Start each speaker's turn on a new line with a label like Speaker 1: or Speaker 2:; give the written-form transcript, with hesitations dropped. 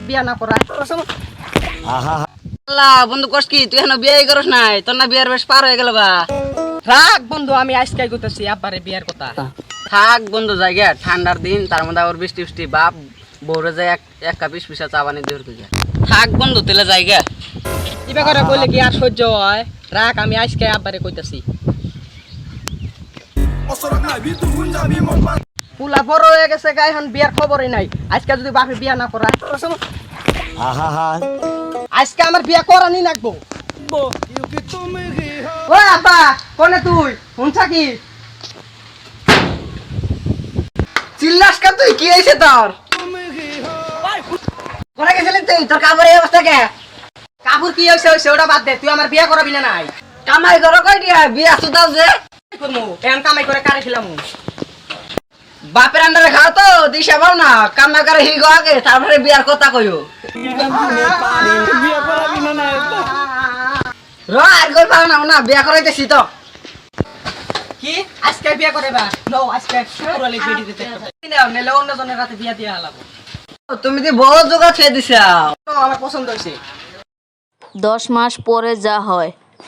Speaker 1: বিয়া না করা
Speaker 2: আল্লাহ বন্ধু কষ্ট কি তুই এখনো বিয়ে করস নাই তোর না বিয়ার বেশ পার হয়ে গেল গা
Speaker 1: রাগ বন্ধু আমি আজকাই কইতাছি আব্বারে বিয়ার কথা
Speaker 2: থাক বন্ধু জায়গা ঠান্ডার দিন তার মধ্যে আবার বৃষ্টি বৃষ্টি বাপ বউরে যায় এক কাপ পিসা চা বানিয়ে দিয়ে যায় থাক বন্ধু তেলে জায়গা
Speaker 1: ইবা করে কইলে কি আর সহ্য হয় রাগ আমি আজকাই আব্বারে কইতাছি পুলা বড় হয়ে গেছে গাই এখন বিয়ার খবরই নাই আজকে যদি বাপে বিয়া না করা আজকে আমার বিয়া করানি লাগবো ও আব্বা কোনে তুই শুনছা কি
Speaker 2: চিল্লাস কা তুই কি হয়েছে তোর কোনে গেছিলি তুই তোর কাপড়ের অবস্থা কে
Speaker 1: কাপড় কি হইছে হইছে ওটা বাদ দে তুই আমার বিয়া করাবি না নাই
Speaker 2: কামাই করো কই দিয়া বিয়া সুদাও যে
Speaker 1: করমু এখন কামাই করে কারে খিলামু
Speaker 2: বাপের আন্ডারে খাও তো দিশা পাও না কামাই করে হিগো আগে তারপরে বিয়ার কথা কইও র আর কই পাও না বিয়া করাইতেছি তো
Speaker 1: কি আজকে বিয়া করাইবা নো আজকে পুরোলি বেডি দিতে নাও নেলে অন্য জনের রাতে বিয়া দিয়া হালাবো
Speaker 2: তুমি তো বড় জোগা ছেড়ে দিছাও
Speaker 1: আমার পছন্দ হইছে
Speaker 3: 10 মাস পরে যা হয়